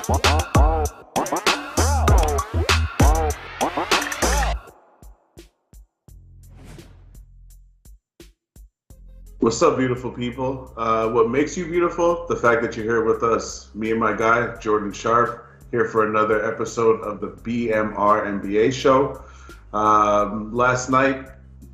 What's up, beautiful people? What makes you beautiful? The fact that you're here with us, me and my guy, Jordan Sharp, here for another episode of the BMR NBA show. Last night,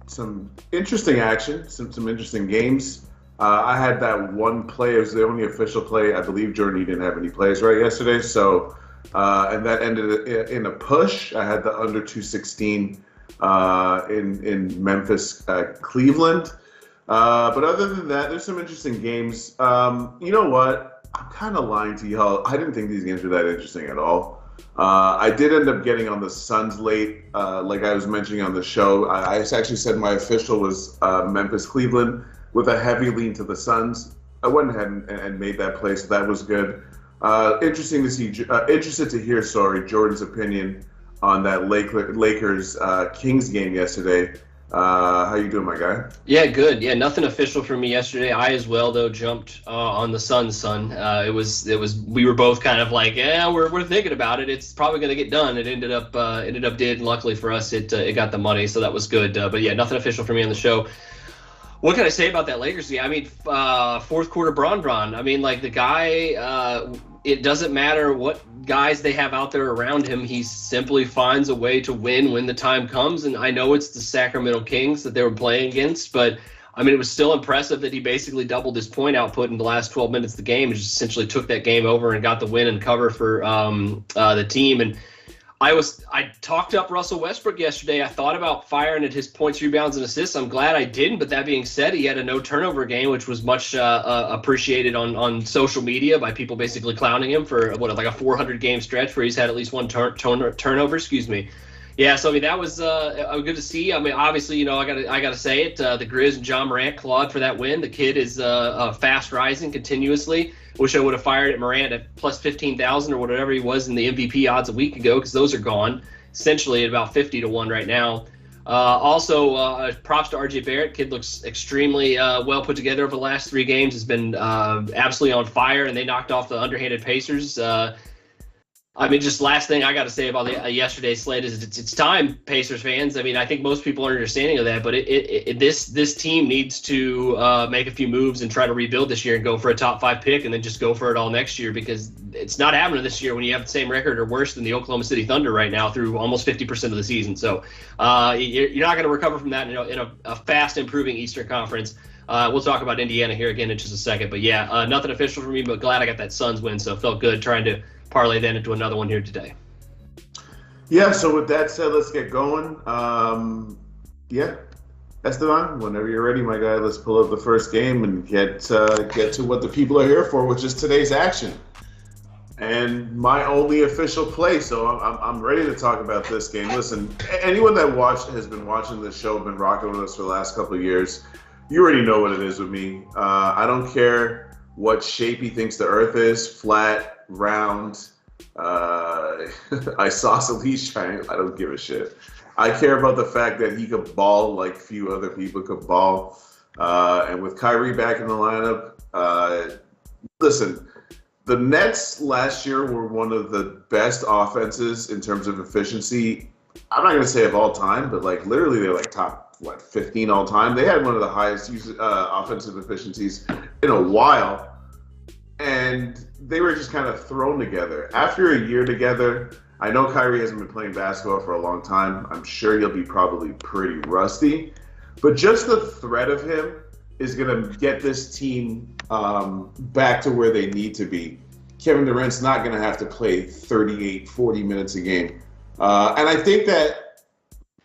some interesting action, some interesting games. I had that one play. It was the only official play. I believe, Jordan, you didn't have any plays right yesterday. So, and that ended in a push. I had the under 216 in Memphis, Cleveland. But other than that, there's some interesting games. You know what? I'm kind of lying to y'all. I didn't think these games were that interesting at all. I did end up getting on the Suns late, like I was mentioning on the show. I actually said my official was Memphis, Cleveland, with a heavy lean to the Suns. I went ahead and made that play, so that was good. Interested to hear, Jordan's opinion on that Lakers Kings game yesterday. How you doing, my guy? Yeah, good. Yeah, nothing official for me yesterday. I as well, though, jumped on the Suns. We were both kind of like, yeah, we're thinking about it. It's probably going to get done. It ended up did. Luckily for us, it got the money, so that was good. But yeah, nothing official for me on the show. What can I say about that Lakers game? I mean, fourth quarter Browne. I mean, like the guy, it doesn't matter what guys they have out there around him. He simply finds a way to win when the time comes. And I know it's the Sacramento Kings that they were playing against, but I mean, it was still impressive that he basically doubled his point output in the last 12 minutes of the game and just essentially took that game over and got the win and cover for the team. And I talked up Russell Westbrook yesterday. I thought about firing at his points, rebounds, and assists. I'm glad I didn't. But that being said, he had a no-turnover game, which was much appreciated on social media by people basically clowning him for, like a 400-game stretch where he's had at least one turnover. Excuse me. Yeah, so I mean that was good to see. I mean, obviously, I gotta say it. The Grizz and John Morant clawed for that win. The kid is fast rising continuously. Wish I would have fired at Morant at plus 15,000 or whatever he was in the MVP odds a week ago, because those are gone. Essentially at about 50-1 right now. Also, props to RJ Barrett. Kid looks extremely well put together over the last 3 games. Has been absolutely on fire, and they knocked off the underhanded Pacers. I mean, just last thing I got to say about yesterday's slate is it's time, Pacers fans. I mean, I think most people are understanding of that, but this team needs to make a few moves and try to rebuild this year and go for a top 5 pick and then just go for it all next year, because it's not happening this year when you have the same record or worse than the Oklahoma City Thunder right now through almost 50% of the season. So you're not going to recover from that in a fast improving Eastern Conference. We'll talk about Indiana here again in just a second. But yeah, nothing official for me, but glad I got that Suns win, so it felt good trying to parlay that into another one here today. Yeah, so with that said, let's get going. Yeah, Esteban, whenever you're ready, my guy, let's pull up the first game and get to what the people are here for, which is today's action. And my only official play, so I'm ready to talk about this game. Listen, anyone that has been watching this show, been rocking with us for the last couple of years, you already know what it is with me. I don't care what shape he thinks the earth is, flat, round, isosceles triangle. I don't give a shit. I care about the fact that he could ball like few other people could ball. And with Kyrie back in the lineup, listen, the Nets last year were one of the best offenses in terms of efficiency. I'm not going to say of all time, but like literally they're like top 15 all time. They had one of the highest offensive efficiencies in a while. And they were just kind of thrown together. After a year together, I know Kyrie hasn't been playing basketball for a long time. I'm sure he'll be probably pretty rusty. But just the threat of him is going to get this team back to where they need to be. Kevin Durant's not going to have to play 38, 40 minutes a game. And I think that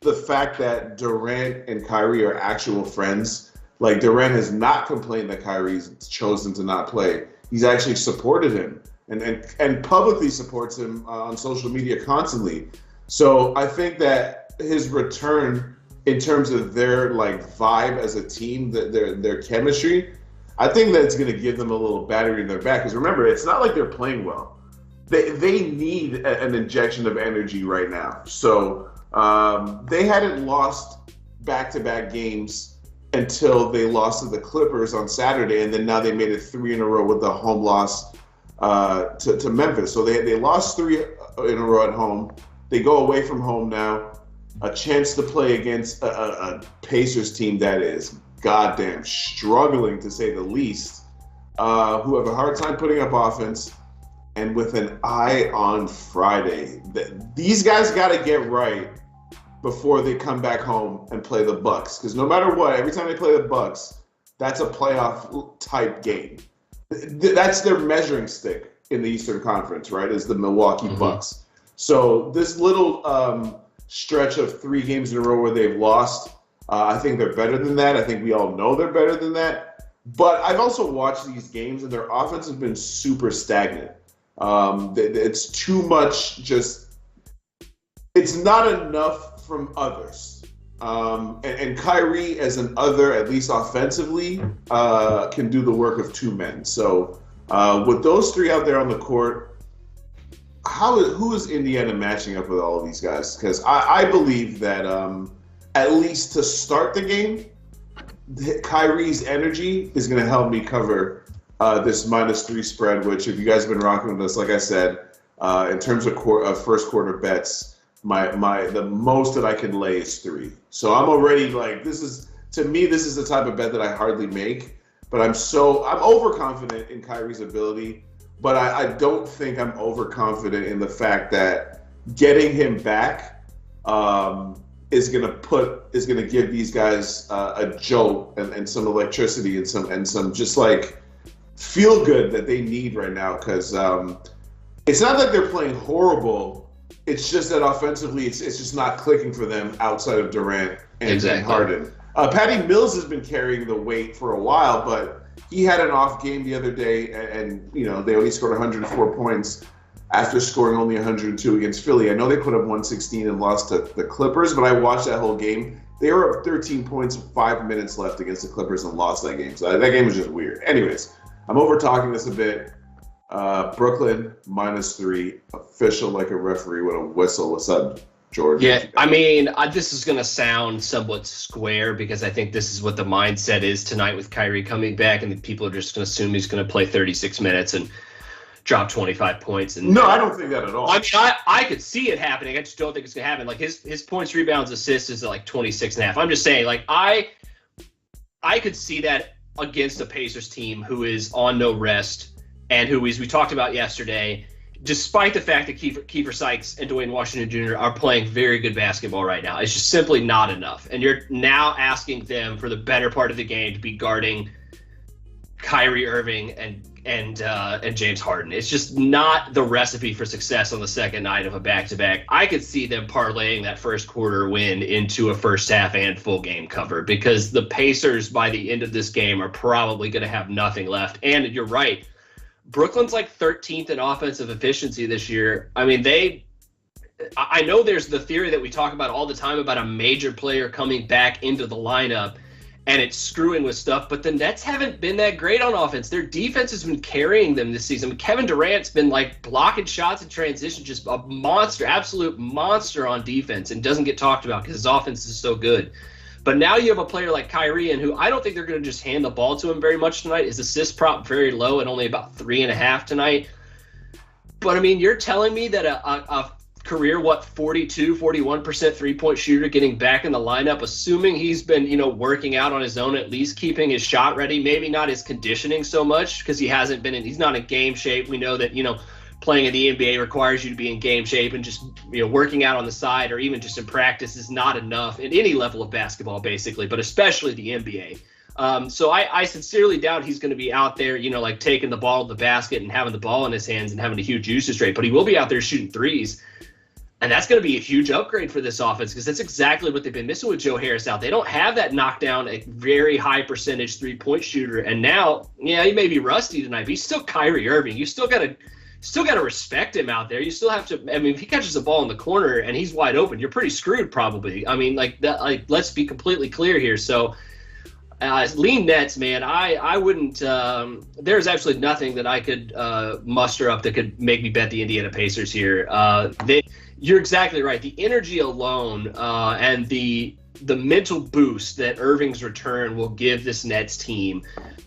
the fact that Durant and Kyrie are actual friends, like Durant has not complained that Kyrie's chosen to not play. He's actually supported him and publicly supports him on social media constantly. So I think that his return in terms of their vibe as a team, their chemistry, I think that's going to give them a little battery in their back. Because remember, it's not like they're playing well. They need an injection of energy right now. So they hadn't lost back-to-back games until they lost to the Clippers on Saturday, and then now they made it 3 in a row with a home loss to Memphis. So they lost 3 in a row at home. They go away from home now. A chance to play against a Pacers team that is goddamn struggling, to say the least, who have a hard time putting up offense, and with an eye on Friday. These guys got to get right before they come back home and play the Bucks, because no matter what, every time they play the Bucks, that's a playoff type game. That's their measuring stick in the Eastern Conference, right? Is the Milwaukee Bucks. So this little stretch of 3 games in a row where they've lost, I think they're better than that. I think we all know they're better than that. But I've also watched these games, and their offense has been super stagnant. It's too much it's not enough from others. And Kyrie, as an other, at least offensively, can do the work of 2 men. So with those 3 out there on the court, who is Indiana matching up with all of these guys? Because I believe that at least to start the game, Kyrie's energy is going to help me cover this -3 spread, which, if you guys have been rocking with us, like I said, in terms of first quarter bets, the most that I can lay is 3. So I'm already like, this is the type of bet that I hardly make, but I'm overconfident in Kyrie's ability. But I don't think I'm overconfident in the fact that getting him back is gonna give these guys a jolt and some electricity and some just like feel good that they need right now, because it's not like they're playing horrible. It's just that offensively, it's just not clicking for them outside of Durant and Harden. Patty Mills has been carrying the weight for a while, but he had an off game the other day, and they only scored 104 points after scoring only 102 against Philly. I know they put up 116 and lost to the Clippers, but I watched that whole game. They were up 13 points with 5 minutes left against the Clippers and lost that game. So that game was just weird. Anyways, I'm over-talking this a bit. Brooklyn -3, official like a referee with a whistle. What's up, George? Yeah, I mean, this is going to sound somewhat square, because I think this is what the mindset is tonight with Kyrie coming back, and people are just going to assume he's going to play 36 minutes and drop 25 points. And no, I don't think that at all. I mean, I could see it happening. I just don't think it's going to happen. Like, his points, rebounds, assists is like 26.5. I'm just saying, like, I could see that against a Pacers team who is on no rest, and who, as we talked about yesterday, despite the fact that Kiefer Sykes and Dwayne Washington Jr. are playing very good basketball right now, it's just simply not enough. And you're now asking them for the better part of the game to be guarding Kyrie Irving and James Harden. It's just not the recipe for success on the second night of a back-to-back. I could see them parlaying that first quarter win into a first half and full game cover, because the Pacers by the end of this game are probably going to have nothing left. And you're right, Brooklyn's like 13th in offensive efficiency this year. I mean, I know there's the theory that we talk about all the time about a major player coming back into the lineup and it's screwing with stuff, but the Nets haven't been that great on offense. Their defense has been carrying them this season. Kevin Durant's been like blocking shots in transition, just a monster, absolute monster on defense, and doesn't get talked about because his offense is so good. But now you have a player like Kyrie, and who I don't think they're going to just hand the ball to him very much tonight. His assist prop very low at only about 3.5 tonight. But, I mean, you're telling me that a career, 41% three-point shooter getting back in the lineup, assuming he's been, working out on his own, at least keeping his shot ready, maybe not his conditioning so much because he's not in game shape. We know that, playing in the NBA requires you to be in game shape, and just working out on the side or even just in practice is not enough in any level of basketball, basically, but especially the NBA. So I sincerely doubt he's going to be out there, like taking the ball to the basket and having the ball in his hands and having a huge usage rate, but he will be out there shooting threes. And that's going to be a huge upgrade for this offense, because that's exactly what they've been missing with Joe Harris out. They don't have that knockdown, a very high percentage three-point shooter. And now, he may be rusty tonight, but he's still Kyrie Irving. You still got to respect him out there. You still have to. I mean, if he catches a ball in the corner and he's wide open, you're pretty screwed probably. I mean, like that. Like, let's be completely clear here. So, lean Nets, man. I wouldn't. There's absolutely nothing that I could muster up that could make me bet the Indiana Pacers here. You're exactly right. The energy alone and the the mental boost that Irving's return will give this Nets team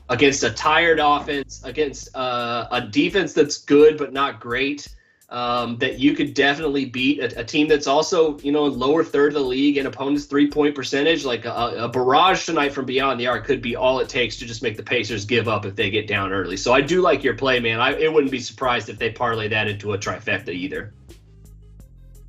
against a tired offense, against a defense that's good but not great, that you could definitely beat a team that's also, in lower third of the league and opponents' 3-point percentage. Like a barrage tonight from beyond the arc could be all it takes to just make the Pacers give up if they get down early. So I do like your play, man. It wouldn't be surprised if they parlay that into a trifecta either.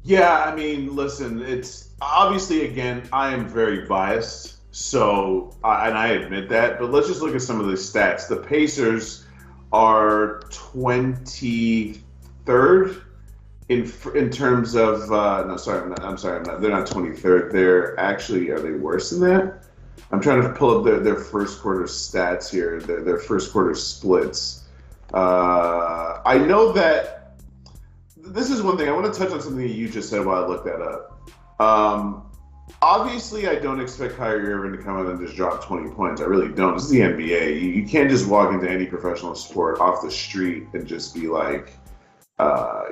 Yeah, I mean, listen, it's obviously, again, I am very biased, so, and I admit that, but let's just look at some of the stats. The Pacers are 23rd in terms of, no, sorry, I'm sorry, they're not 23rd. They're actually, are they worse than that? I'm trying to pull up their first quarter stats here, their first quarter splits. I know that this is one thing. I want to touch on something that you just said while I looked that up. Obviously, I don't expect Kyrie Irving to come out and just drop 20 points. I really don't. This is the NBA. You can't just walk into any professional sport off the street and just be like,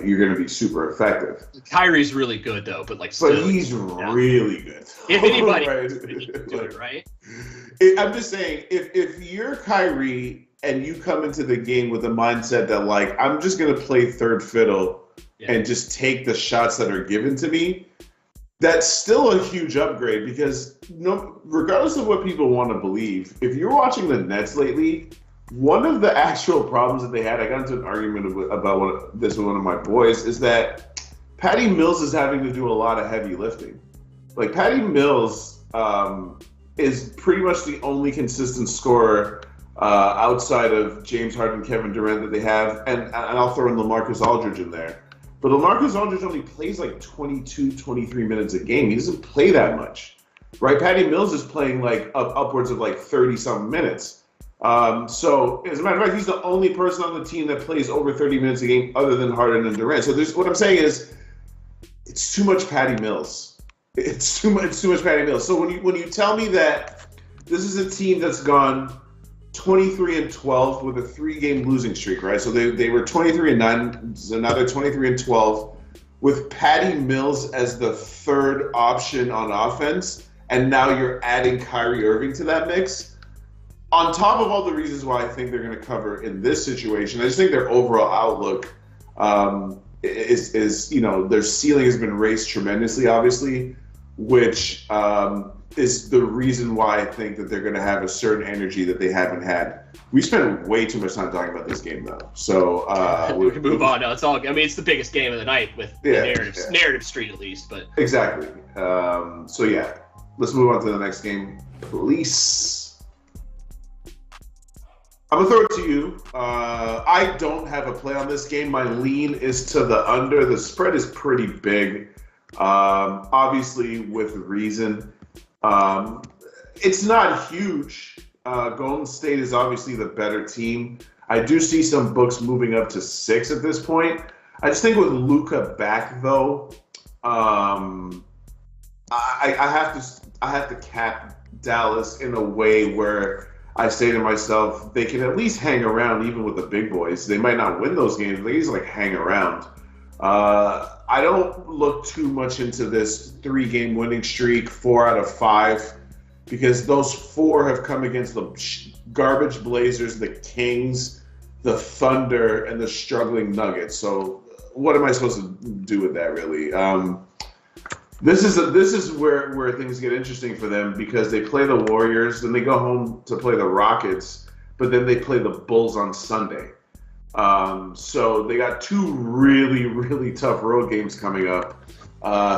you're going to be super effective. Kyrie's really good, though, but he's really good. If anybody right? can do it, right? I'm just saying, if you're Kyrie and you come into the game with a mindset that, like, I'm just going to play third fiddle and just take the shots that are given to me, that's still a huge upgrade because regardless of what people want to believe, if you're watching the Nets lately, one of the actual problems that they had, I got into an argument about this with one of my boys, is that Patty Mills is having to do a lot of heavy lifting. Like, Patty Mills is pretty much the only consistent scorer outside of James Harden, Kevin Durant that they have, and I'll throw in LaMarcus Aldridge in there. But LaMarcus Aldridge only plays like 22, 23 minutes a game. He doesn't play that much, right? Patty Mills is playing like upwards of like 30-something minutes. So, as a matter of fact, he's the only person on the team that plays over 30 minutes a game other than Harden and Durant. So what I'm saying is it's too much Patty Mills. It's too much Patty Mills. So when you tell me that this is a team that's gone 23-12 with a 3-game losing streak, right? So they were 23-9, so now they're 23-12 with Patty Mills as the third option on offense, and now you're adding Kyrie Irving to that mix. On top of all the reasons why I think they're going to cover in this situation, I just think their overall outlook is their ceiling has been raised tremendously, obviously, which is the reason why I think that they're going to have a certain energy that they haven't had. We spent way too much time talking about this game, though. So we can move on now. It's all. I mean, it's the biggest game of the night with the narrative street, at least. But exactly. So yeah, let's move on to the next game, please. I'm gonna throw it to you. I don't have a play on this game. My lean is to the under. The spread is pretty big, obviously with reason. It's not huge. Golden State is obviously the better team. I do see some books moving up to 6 at this point. I just think with Luka back, though, I have to cap Dallas in a way where I say to myself, they can at least hang around even with the big boys. They might not win those games, but they just hang around. I don't look too much into this 3-game winning streak, 4 out of 5, because those 4 have come against the garbage Blazers, the Kings, the Thunder, and the struggling Nuggets. So what am I supposed to do with that, really? This is where things get interesting for them, because they play the Warriors, then they go home to play the Rockets, but then they play the Bulls on Sunday. So they got 2 really, really tough road games coming up.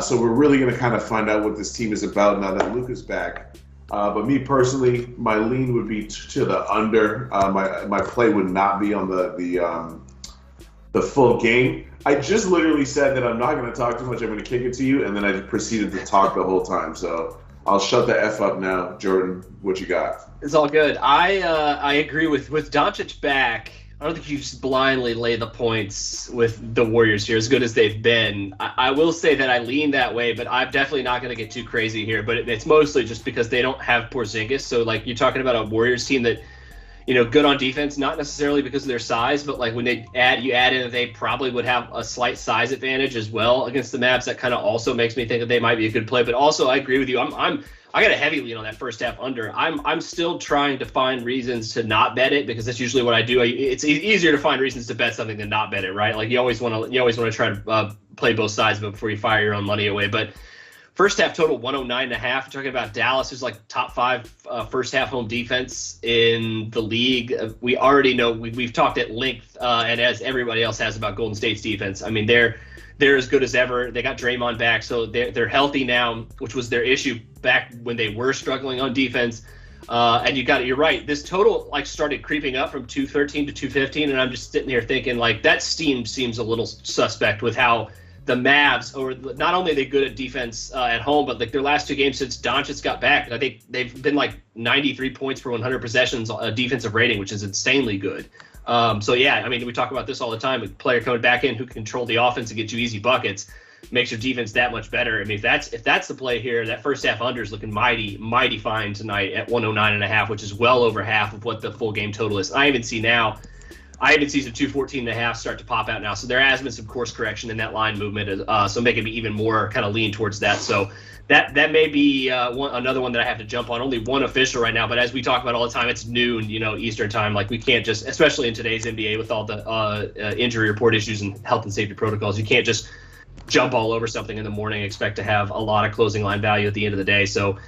So we're really going to kind of find out what this team is about now that Luka's back. But me personally, my lean would be to the under. My play would not be on the full game. I just literally said that I'm not going to talk too much. I'm going to kick it to you, and then I proceeded to talk the whole time. So I'll shut the F up now. Jordan, what you got? It's all good. I agree with Doncic back. I don't think you just blindly lay the points with the Warriors here, as good as they've been. I will say that I lean that way, but I'm definitely not going to get too crazy here. But it's mostly just because they don't have Porzingis. So, you're talking about a Warriors team that, good on defense, not necessarily because of their size, but like when you add in that they probably would have a slight size advantage as well against the Mavs. That kind of also makes me think that they might be a good play. But also, I agree with you. I got a heavy lean on that first half under. I'm still trying to find reasons to not bet it, because that's usually what I do. It's easier to find reasons to bet something than not bet it, right? Like you always want to try to play both sides of it before you fire your own money away. But first half total 109.5. We're talking about Dallas, who's like top 5 first half home defense in the league. We already know we've talked at length, and as everybody else has, about Golden State's defense. I mean, they're as good as ever. They got Draymond back, so they're healthy now, which was their issue back when they were struggling on defense. And you're right. This total like started creeping up from 213 to 215, and I'm just sitting here thinking like that steam seems a little suspect with how the Mavs, or not only are they good at defense at home, but like their last 2 games since Doncic got back, and I think they've been like 93 points per 100 possessions defensive rating, which is insanely good. So yeah, I mean, we talk about this all the time. A player coming back in who can control the offense and get you easy buckets makes your defense that much better. I mean, if that's the play here, that first half under is looking mighty fine tonight at 109.5, which is well over half of what the full game total is. I even see some 214.5 start to pop out now. So there has been some course correction in that line movement, so making me even more kind of lean towards that. So that may be another one that I have to jump on. Only one official right now, but as we talk about all the time, it's noon, Eastern time. Like we can't just, especially in today's NBA with all the injury report issues and health and safety protocols, you can't just jump all over something in the morning and expect to have a lot of closing line value at the end of the day. So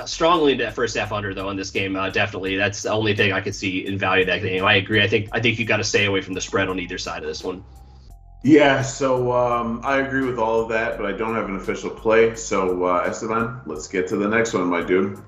strongly into that first half under though in this game. Definitely, that's the only thing I could see in value that game. I agree. I think you got to stay away from the spread on either side of this one. Yeah, so I agree with all of that, but I don't have an official play. So Esteban, let's get to the next one, my dude.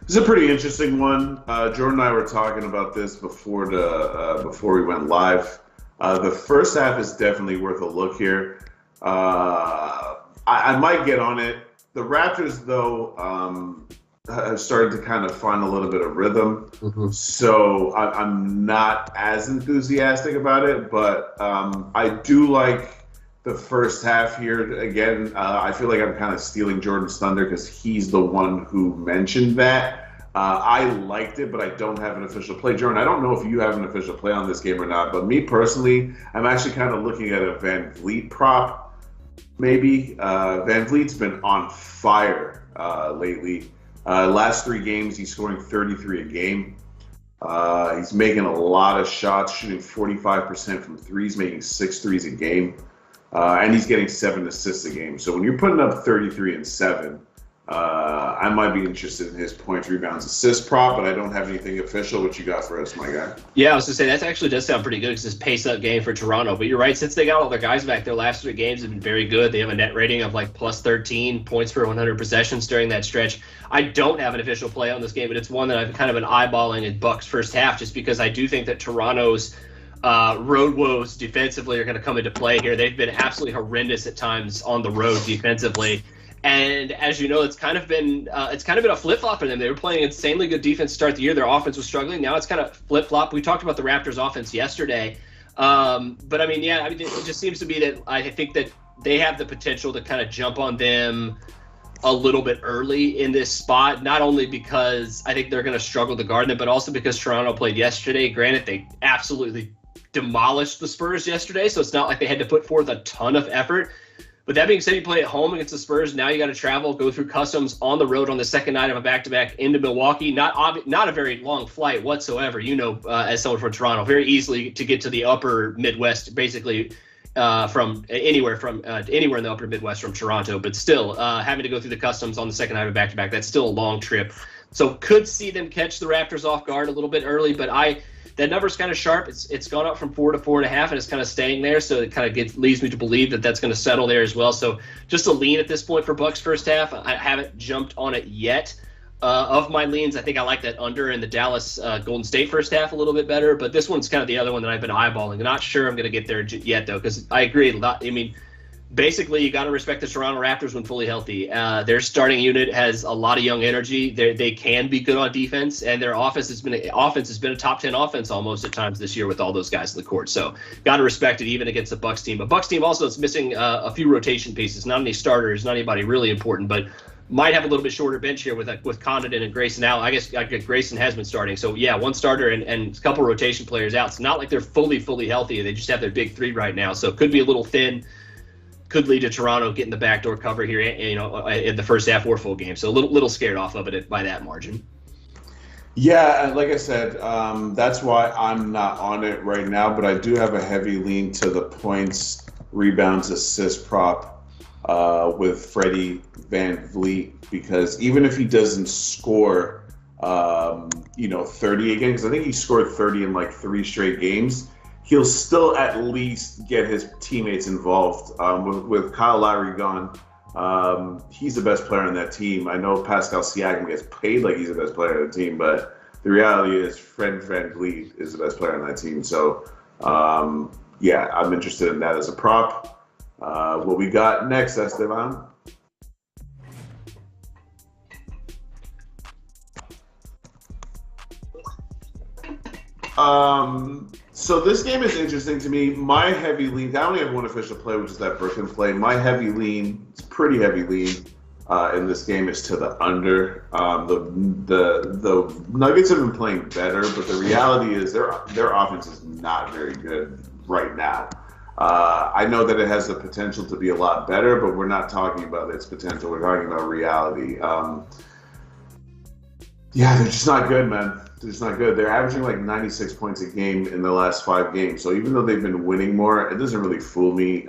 This is a pretty interesting one. Jordan and I were talking about this before we went live. The first half is definitely worth a look here. I might get on it. The Raptors, though, have started to kind of find a little bit of rhythm. Mm-hmm. So I'm not as enthusiastic about it, but I do like the first half here. Again, I feel like I'm kind of stealing Jordan's thunder because he's the one who mentioned that. I liked it, but I don't have an official play. Jordan, I don't know if you have an official play on this game or not, but me personally, I'm actually kind of looking at a Van Vliet prop, maybe. Van Vliet's been on fire lately. Last 3 games, he's scoring 33 a game. He's making a lot of shots, shooting 45% from threes, making 6 threes a game. And he's getting 7 assists a game. So when you're putting up 33 and 7, I might be interested in his points, rebounds, assist prop, but I don't have anything official. What you got for us, my guy? Yeah, I was going to say, that actually does sound pretty good because it's pace-up game for Toronto. But you're right, since they got all their guys back, their last 3 games have been very good. They have a net rating of like plus 13 points per 100 possessions during that stretch. I don't have an official play on this game, but it's one that I've kind of been eyeballing in Bucks first half just because I do think that Toronto's road woes defensively are going to come into play here. They've been absolutely horrendous at times on the road defensively. And as you know, it's kind of been a flip-flop for them. They were playing insanely good defense to start the year. Their offense was struggling. Now it's kind of flip-flop. We talked about the Raptors' offense yesterday. But, it just seems to be that I think that they have the potential to kind of jump on them a little bit early in this spot, not only because I think they're going to struggle to guard them, but also because Toronto played yesterday. Granted, they absolutely demolished the Spurs yesterday, so it's not like they had to put forth a ton of effort. But that being said, you play at home against the Spurs. Now you got to travel, go through customs on the road on the second night of a back-to-back into Milwaukee. Not a very long flight whatsoever. As someone from Toronto, very easily to get to the upper Midwest, basically from anywhere in the upper Midwest from Toronto. But still, having to go through the customs on the second night of a back-to-back, that's still a long trip. So could see them catch the Raptors off guard a little bit early, but that number's kind of sharp. It's gone up from 4 to 4.5, and it's kind of staying there. So it kind of leads me to believe that that's going to settle there as well. So just a lean at this point for Bucks first half. I haven't jumped on it yet. Of my leans, I think I like that under in the Dallas Golden State first half a little bit better. But this one's kind of the other one that I've been eyeballing. I'm not sure I'm going to get there yet, though, because I agree. Basically, you got to respect the Toronto Raptors when fully healthy. Their starting unit has a lot of young energy. They can be good on defense, and their offense has been a top 10 offense almost at times this year with all those guys in the court. So got to respect it even against the Bucks team. But Bucks team also is missing a few rotation pieces. Not any starters, not anybody really important, but might have a little bit shorter bench here with Connaughton and Grayson out. I guess Grayson has been starting. So, yeah, one starter and a couple rotation players out. It's not like they're fully healthy. They just have their big three right now. So it could be a little thin. Could lead to Toronto getting the backdoor cover here, in the first half or full game. So a little scared off of it by that margin. Yeah, and like I said, that's why I'm not on it right now. But I do have a heavy lean to the points, rebounds, assist prop with Freddie VanVleet, because even if he doesn't score, 30 again, because I think he scored 30 in like 3 straight games, he'll still at least get his teammates involved. With Kyle Lowry gone, he's the best player on that team. I know Pascal Siakam gets paid like he's the best player on the team, but the reality is Fred VanVleet is the best player on that team. So, I'm interested in that as a prop. What we got next, Esteban? So this game is interesting to me. My heavy lean, I only have one official play, which is that Brooklyn play. My heavy lean, it's pretty heavy lean in this game, is to the under. The Nuggets have been playing better, but the reality is their offense is not very good right now. I know that it has the potential to be a lot better, but we're not talking about its potential. We're talking about reality. They're just not good, man. They're just not good. They're averaging like 96 points a game in the last 5 games. So even though they've been winning more, it doesn't really fool me,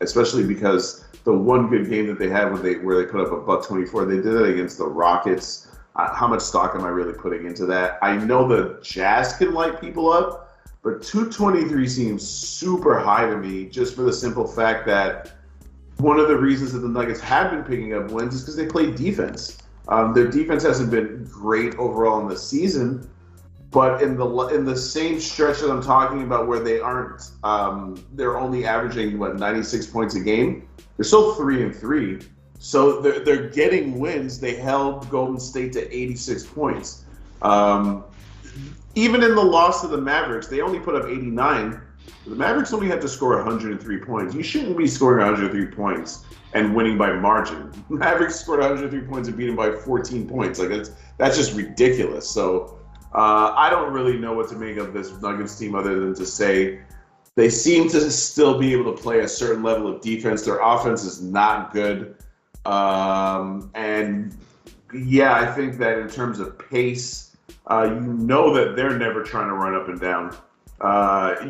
especially because the one good game that they had where they put up a $124, they did it against the Rockets. How much stock am I really putting into that? I know the Jazz can light people up, but 223 seems super high to me, just for the simple fact that one of the reasons that the Nuggets have been picking up wins is because they play defense. Their defense hasn't been great overall in the season, but in the same stretch that I'm talking about, where they aren't, they're only averaging 96 points a game. They're still 3-3, so they're getting wins. They held Golden State to 86 points. Even in the loss to the Mavericks, they only put up 89. The Mavericks only had to score 103 points. You shouldn't be scoring 103 points and winning by margin. Mavericks scored 103 points and beat them by 14 points. Like that's just ridiculous. So I don't really know what to make of this Nuggets team other than to say they seem to still be able to play a certain level of defense. Their offense is not good. I think that in terms of pace, that they're never trying to run up and down.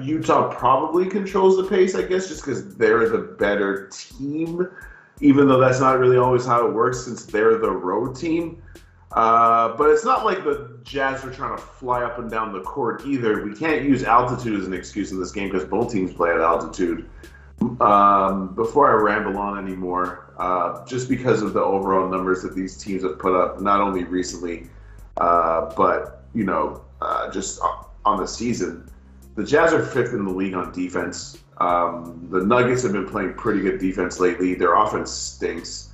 Utah probably controls the pace, I guess, just because they're the better team, even though that's not really always how it works since they're the road team. But it's not like the Jazz are trying to fly up and down the court either. We can't use altitude as an excuse in this game because both teams play at altitude. Before I ramble on anymore, just because of the overall numbers that these teams have put up, not only recently, but just on the season, the Jazz are 5th in the league on defense. The Nuggets have been playing pretty good defense lately. Their offense stinks.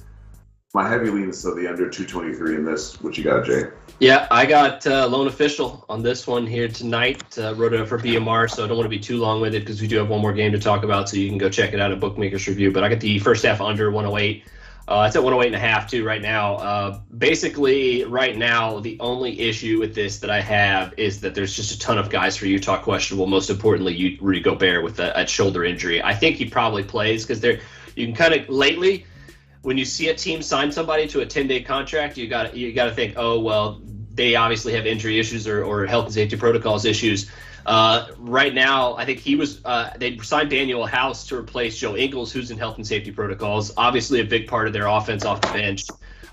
My heavy lean is to the under 223 in this. What you got, Jay? Yeah, I got lone official on this one here tonight. Wrote it up for BMR, so I don't want to be too long with it because we do have one more game to talk about, so you can go check it out at Bookmakers Review. But I got the first half under 108. It's at 108.5 too right now. Basically, right now, the only issue with this that I have is that there's just a ton of guys for Utah questionable. Most importantly, Rudy Gobert with a shoulder injury. I think he probably plays because you can kind of lately, when you see a team sign somebody to a 10-day contract, you got to think, oh well, they obviously have injury issues or health and safety protocols issues. Right now, I think they signed Daniel House to replace Joe Ingles, who's in health and safety protocols. Obviously, a big part of their offense off the bench.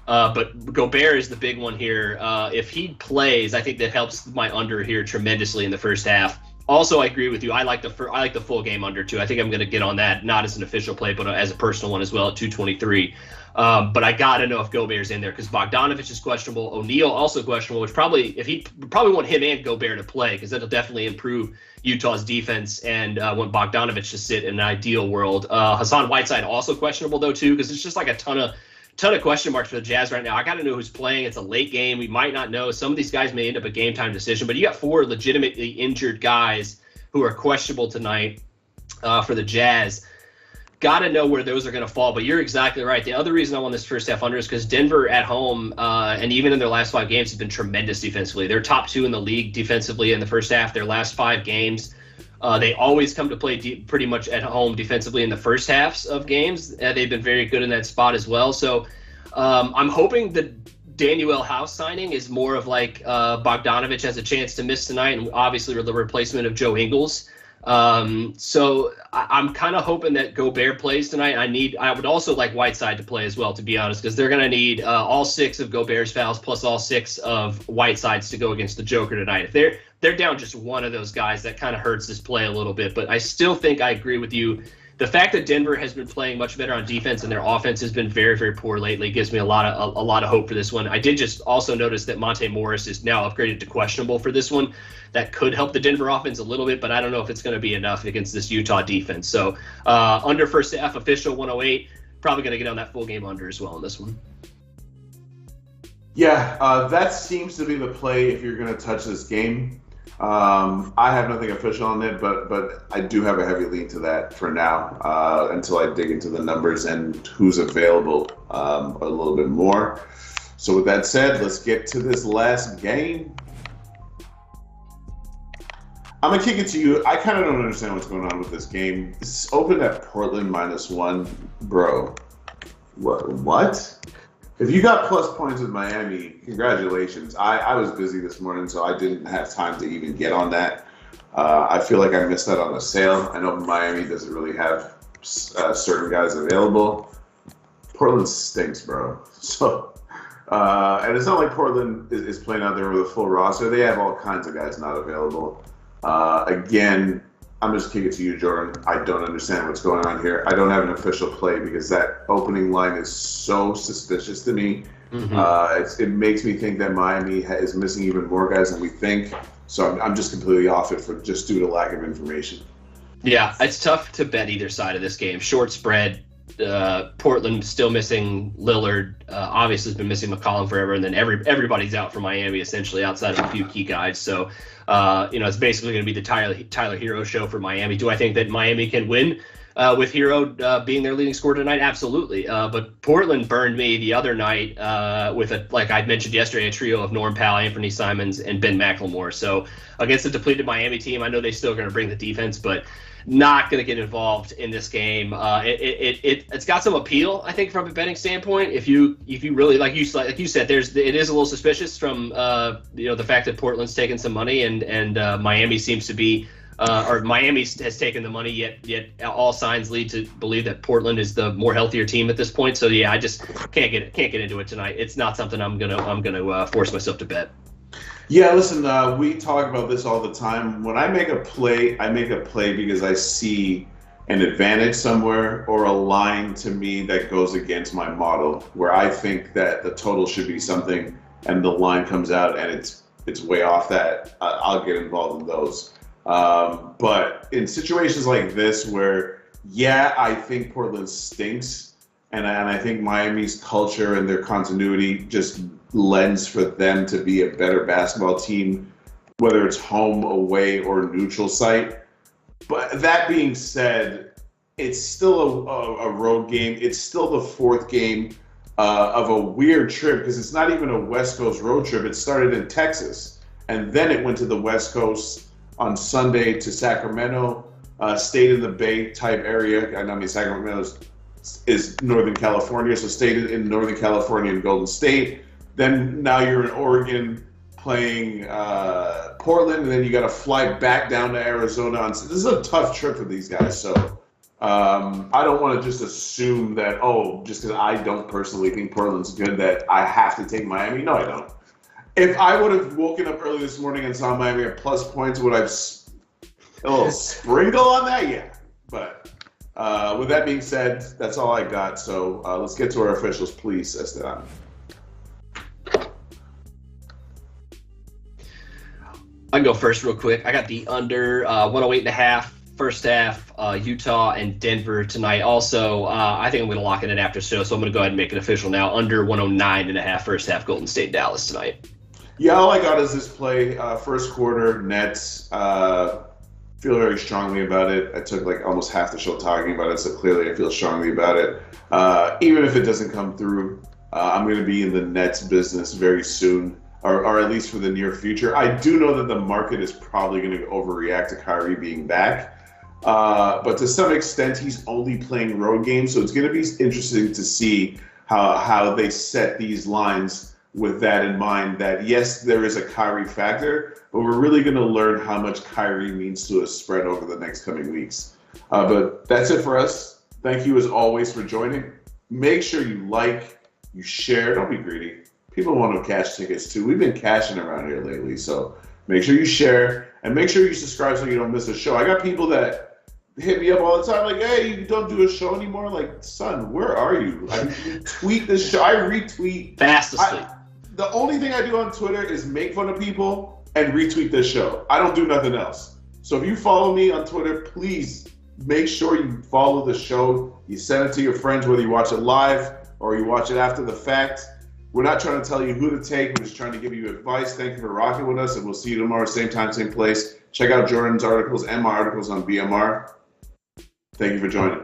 But Gobert is the big one here. If he plays, I think that helps my under here tremendously in the first half. Also, I agree with you. I like the full game under too. I think I'm going to get on that, not as an official play, but as a personal one as well at 223. But I got to know if Gobert's in there because Bogdanovich is questionable. O'Neal also questionable, which probably want him and Gobert to play because that'll definitely improve Utah's defense and want Bogdanovich to sit in an ideal world. Hassan Whiteside also questionable though too because it's just like a ton of question marks for the Jazz right now. I got to know who's playing. It's a late game. We might not know. Some of these guys may end up a game time decision, but you got 4 legitimately injured guys who are questionable tonight for the Jazz. got to know where those are going to fall. But you're exactly right. The other reason I won this first half under is because Denver at home, and even in their last 5 games, has been tremendous defensively. They're top 2 in the league defensively in the first half. Their last 5 games, they always come to play pretty much at home defensively in the first halves of games. They've been very good in that spot as well. So I'm hoping the Daniel House signing is more of like Bogdanovich has a chance to miss tonight, and obviously the replacement of Joe Ingles. So I'm kind of hoping that Gobert plays tonight. I would also like Whiteside to play as well, to be honest, because they're going to need all 6 of Gobert's fouls plus all 6 of Whiteside's to go against the Joker tonight. If they're down just one of those guys, that kind of hurts this play a little bit. But I still think I agree with you. The fact that Denver has been playing much better on defense and their offense has been very, very poor lately gives me a lot of hope for this one. I did just also notice that Monte Morris is now upgraded to questionable for this one. That could help the Denver offense a little bit, but I don't know if it's going to be enough against this Utah defense. So under first half, official 108, probably going to get on that full game under as well in this one. Yeah, that seems to be the play if you're going to touch this game. I have nothing official on it, but I do have a heavy lean to that for now until I dig into the numbers and who's available a little bit more. So with that said, let's get to this last game. I'm going to kick it to you. I kind of don't understand what's going on with this game. It's opened at Portland -1. Bro, what? If you got plus points with Miami, congratulations. I was busy this morning, so I didn't have time to even get on that. I feel like I missed out on a sale. I know Miami doesn't really have certain guys available. Portland stinks, bro. So, and it's not like Portland is playing out there with a full roster. They have all kinds of guys not available. Again, I'm just kicking it to you, Jordan. I don't understand what's going on here. I don't have an official play because that opening line is so suspicious to me. Mm-hmm. It makes me think that Miami is missing even more guys than we think. So I'm just completely off it for just due to lack of information. Yeah, it's tough to bet either side of this game. Short spread. Portland still missing Lillard. Obviously has been missing McCollum forever, and then everybody's out for Miami essentially outside of a few key guys. So it's basically going to be the Tyler Hero show for Miami. Do I think that Miami can win with Hero being their leading scorer tonight? Absolutely. But Portland burned me the other night with like I mentioned yesterday, a trio of Norm Powell, Anthony Simons, and Ben McLemore. So against a depleted Miami team, I know they're still going to bring the defense, but not going to get involved in this game. It's got some appeal, I think, from a betting standpoint. If you really like you said, it is a little suspicious from the fact that Portland's taken some money and Miami seems to be or Miami has taken the money. Yet all signs lead to believe that Portland is the more healthier team at this point. So yeah, I just can't get into it tonight. It's not something I'm gonna force myself to bet. Yeah, listen, we talk about this all the time. When I make a play because I see an advantage somewhere or a line to me that goes against my model, where I think that the total should be something and the line comes out and it's way off that, I'll get involved in those. But in situations like this where, yeah, I think Portland stinks, and I think Miami's culture and their continuity just lends for them to be a better basketball team, whether it's home, away, or neutral site. But that being said, it's still a road game. It's still the 4th game of a weird trip because it's not even a West Coast road trip. It started in Texas, and then it went to the West Coast on Sunday to Sacramento, stayed in the Bay type area. I mean, Sacramento is Northern California, so stayed in Northern California and Golden State. Then now you're in Oregon playing Portland, and then you got to fly back down to Arizona. This is a tough trip for these guys. So I don't want to just assume that, just because I don't personally think Portland's good, that I have to take Miami. No, I don't. If I would have woken up early this morning and saw Miami at plus points, would I have a little sprinkle on that? Yeah. But with that being said, that's all I got. So let's get to our officials, please, Esteban. I can go first real quick. I got the under 108.5 first half, Utah and Denver tonight. Also, I think I'm going to lock it in after show, so I'm going to go ahead and make it official now. Under 109.5 first half, Golden State, Dallas tonight. Yeah, all I got is this play. First quarter, Nets. feel very strongly about it. I took like almost half the show talking about it, so clearly I feel strongly about it. Even if it doesn't come through, I'm going to be in the Nets business very soon, or at least for the near future. I do know that the market is probably going to overreact to Kyrie being back. But to some extent, he's only playing road games, so it's going to be interesting to see how they set these lines with that in mind, that yes, there is a Kyrie factor, but we're really going to learn how much Kyrie means to a spread over the next coming weeks. But that's it for us. Thank you as always for joining. Make sure you like, you share. Don't be greedy. People want to cash tickets too. We've been cashing around here lately, so make sure you share and make sure you subscribe so you don't miss a show. I got people that hit me up all the time like, hey, you don't do a show anymore? Like, son, where are you? I tweet this show. I retweet. Fast asleep. The only thing I do on Twitter is make fun of people and retweet this show. I don't do nothing else. So if you follow me on Twitter, please make sure you follow the show. You send it to your friends, whether you watch it live or you watch it after the fact. We're not trying to tell you who to take. We're just trying to give you advice. Thank you for rocking with us, and we'll see you tomorrow, same time, same place. Check out Jordan's articles and my articles on BMR. Thank you for joining.